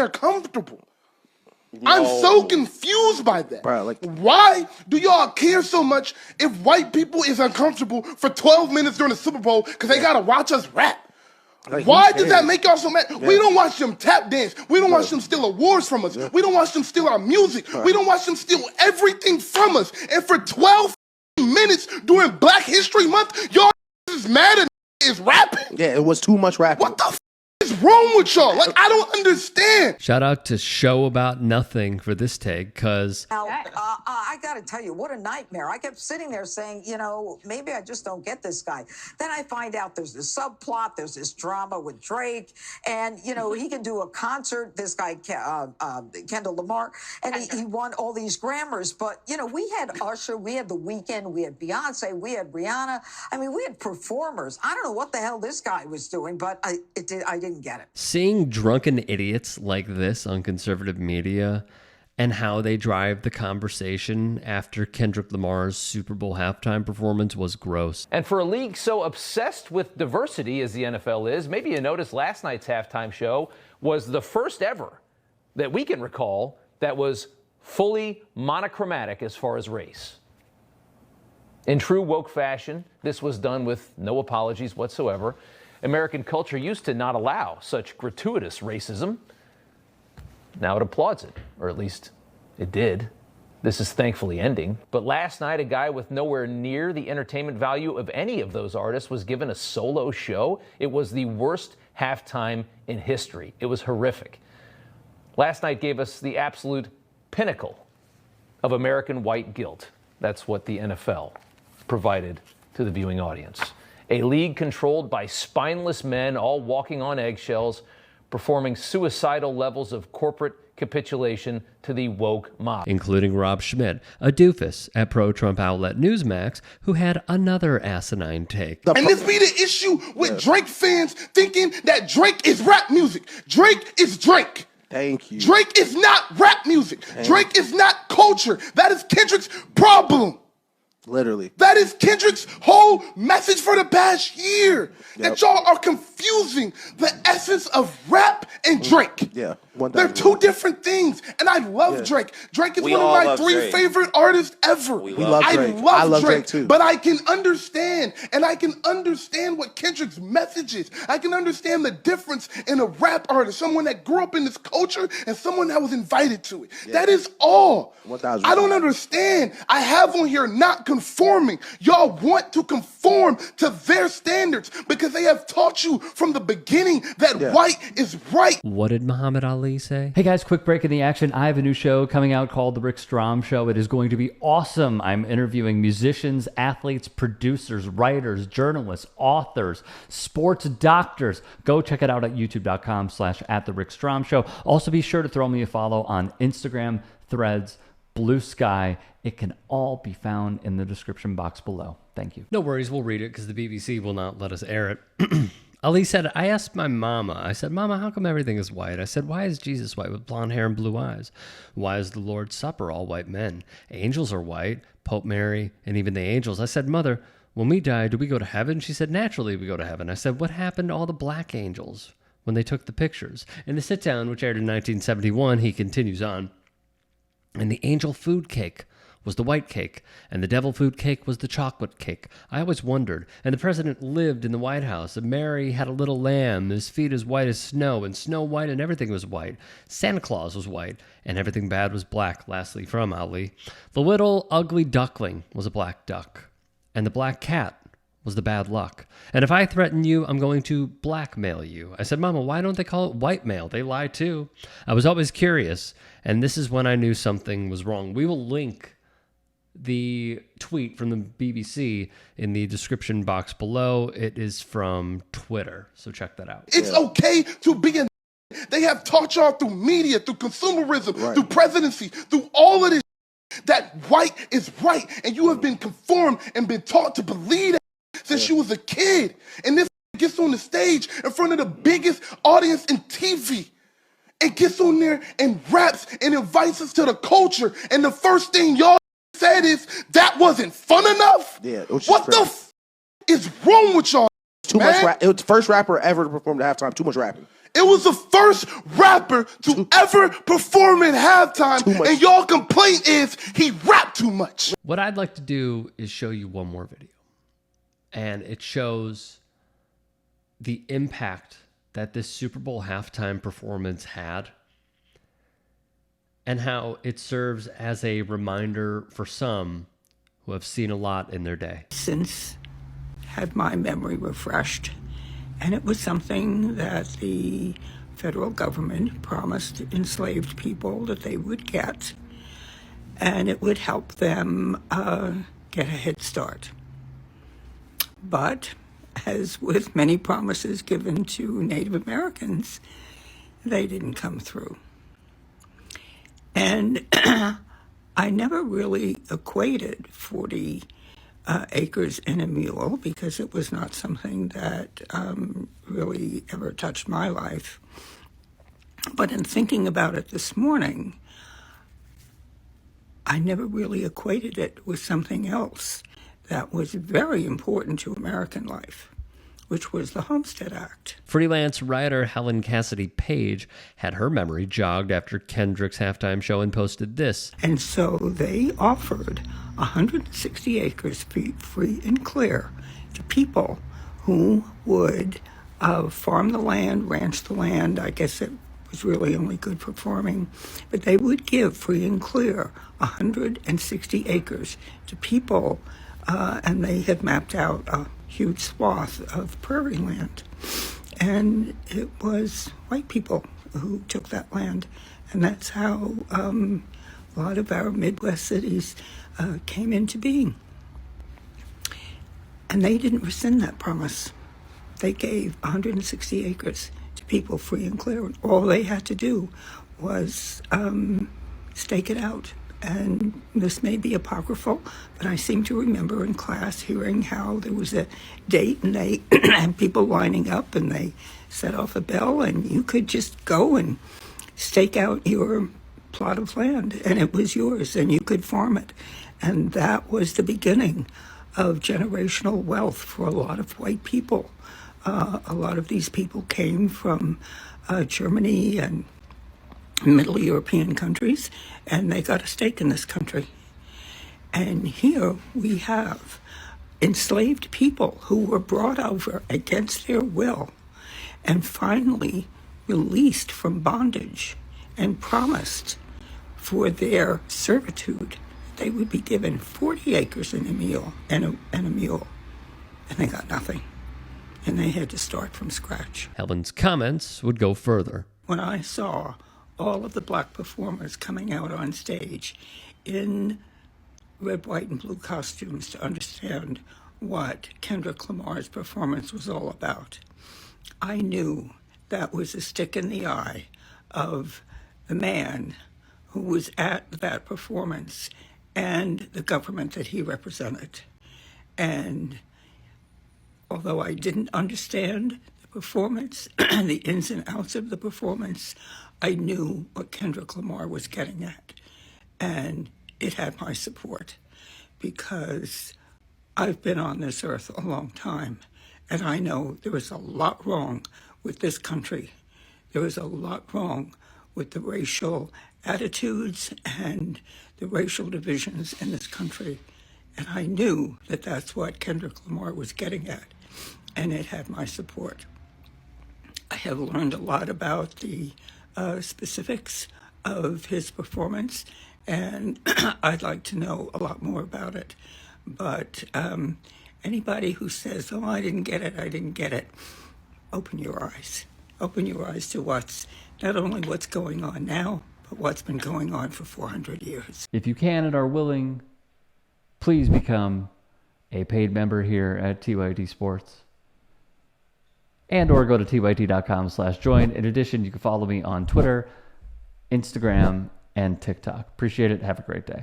they're comfortable. No. I'm so confused by that. Bro, like, why do y'all care so much if white people is uncomfortable for 12 minutes during the Super Bowl because they gotta watch us rap? Like, why does that make y'all so mad? Yeah. We don't watch them tap dance. We don't watch them steal awards from us. We don't watch them steal our music. We don't watch them steal everything from us. And for 12 minutes during Black History Month, y'all is mad and is rapping. Yeah, it was too much rapping. What the f is wrong with y'all? Like, I don't understand. Shout out to Show About Nothing for this take, because I got to tell you, what a nightmare. I kept sitting there saying, you know, maybe I just don't get this guy. Then I find out there's this subplot, there's this drama with Drake, and, you know, he can do a concert, this guy, Kendrick Lamar, and he won all these Grammys. But, you know, we had Usher, we had The Weeknd, we had Beyonce, we had Rihanna. I mean, we had performers. I don't know what the hell this guy was doing, but I didn't get it. Seeing drunken idiots like this on conservative media and how they drive the conversation after Kendrick Lamar's Super Bowl halftime performance was gross. And for a league so obsessed with diversity as the NFL is, maybe you noticed last night's halftime show was the first ever that we can recall that was fully monochromatic as far as race. In true woke fashion, this was done with no apologies whatsoever. American culture used to not allow such gratuitous racism. Now it applauds it, or at least it did. This is thankfully ending. But last night, a guy with nowhere near the entertainment value of any of those artists was given a solo show. It was the worst halftime in history. It was horrific. Last night gave us the absolute pinnacle of American white guilt. That's what the NFL provided to the viewing audience. A league controlled by spineless men, all walking on eggshells, performing suicidal levels of corporate capitulation to the woke mob. Including Rob Schmidt, a doofus at pro-Trump outlet Newsmax, who had another asinine take. And this be the issue with Drake fans thinking that Drake is rap music. Drake is Drake. Thank you. Drake is not rap music. Drake is not culture. That is Kendrick's problem. Literally. That is Kendrick's whole message for the past year. That y'all are confusing the essence of rap and Drake. Yeah. They're two different things. And I love Drake. Drake is one of my three favorite artists ever. We love Drake. I love Drake too. But I can understand, and I can understand what Kendrick's message is. I can understand the difference in a rap artist, someone that grew up in this culture and someone that was invited to it. That is all. 1,000%. I don't understand. I have on here not conforming. Y'all want to conform to their standards because they have taught you from the beginning that white is right. What did Muhammad Ali say? Hey guys, quick break in the action. I have a new show coming out called The Rick Strom Show. It is going to be awesome. I'm interviewing musicians, athletes, producers, writers, journalists, authors, sports doctors. Go check it out at youtube.com/@TheRickStrom Also be sure to throw me a follow on Instagram, Threads, Blue Sky. It can all be found in the description box below. Thank you. No worries, we'll read it because the BBC will not let us air it. Ali said, I asked my mama, I said, Mama, how come everything is white? I said, why is Jesus white with blonde hair and blue eyes? Why is the Lord's Supper all white men? Angels are white, Pope Mary, and even the angels. I said, Mother, when we die, do we go to heaven? She said, naturally we go to heaven. I said, what happened to all the black angels when they took the pictures? In the sit-down, which aired in 1971, he continues on, and the angel food cake was the white cake, and the devil food cake was the chocolate cake. I always wondered. And the president lived in the White House, and Mary had a little lamb, his feet as white as snow, and Snow White, and everything was white. Santa Claus was white, and everything bad was black. Lastly, from Ali, the little ugly duckling was a black duck, and the black cat was the bad luck. And if I threaten you, I'm going to blackmail you. I said, Mama, why don't they call it white mail? They lie too. I was always curious, and this is when I knew something was wrong. We will link the tweet from the BBC in the description box below. It is from Twitter, so check that out. It's okay to be a. They have taught y'all through media, through consumerism, through presidency, through all of this that white is right, and you have been conformed and been taught to believe that since you was a kid. And this gets on the stage in front of the biggest audience in TV. And gets on there and raps and invites us to the culture. And the first thing y'all said is, that wasn't fun enough? Yeah. What the f is wrong with y'all? Too much rap. It was the first rapper ever to perform the halftime. Too much rapping. It was the first rapper to ever perform at halftime, and y'all complaint is he rapped too much. What I'd like to do is show you one more video. And it shows the impact that this Super Bowl halftime performance had and how it serves as a reminder for some who have seen a lot in their day. Since had my memory refreshed, and it was something that the federal government promised enslaved people that they would get, and it would help them get a head start. But as with many promises given to Native Americans, they didn't come through. And I never really equated 40 acres and a mule, because it was not something that really ever touched my life. But in thinking about it this morning, I never really equated it with something else that was very important to American life, which was the Homestead Act. Freelance writer Helen Cassidy Page had her memory jogged after Kendrick's halftime show and posted this. And so they offered 160 acres free and clear to people who would farm the land, ranch the land. I guess it was really only good for farming, but they would give free and clear 160 acres to people, and they had mapped out a huge swath of prairie land. And it was white people who took that land, and that's how a lot of our Midwest cities came into being. And they didn't rescind that promise. They gave 160 acres to people free and clear, and all they had to do was stake it out. And this may be apocryphal, but I seem to remember in class hearing how there was a date and they had people lining up and they set off a bell and you could just go and stake out your plot of land and it was yours and you could farm it. And that was the beginning of generational wealth for a lot of white people. A lot of these people came from Germany and Middle European countries, and they got a stake in this country. And here we have enslaved people who were brought over against their will and finally released from bondage and promised for their servitude they would be given 40 acres and a mule, and they got nothing. And they had to start from scratch. Helen's comments would go further. When I saw all of the black performers coming out on stage in red, white, and blue costumes to understand what Kendrick Lamar's performance was all about, I knew that was a stick in the eye of the man who was at that performance and the government that he represented. And although I didn't understand the performance, the ins and outs of the performance, I knew what Kendrick Lamar was getting at. And it had my support because I've been on this earth a long time. And I know there is a lot wrong with this country. There is a lot wrong with the racial attitudes and the racial divisions in this country. And I knew that that's what Kendrick Lamar was getting at. And it had my support. I have learned a lot about the specifics of his performance, and I'd like to know a lot more about it. But anybody who says, oh, I didn't get it, open your eyes. Open your eyes to what's not only what's going on now, but what's been going on for 400 years. If you can and are willing, please become a paid member here at TYT Sports. And or go to tyt.com/join. In addition, you can follow me on Twitter, Instagram, and TikTok. Appreciate it. Have a great day.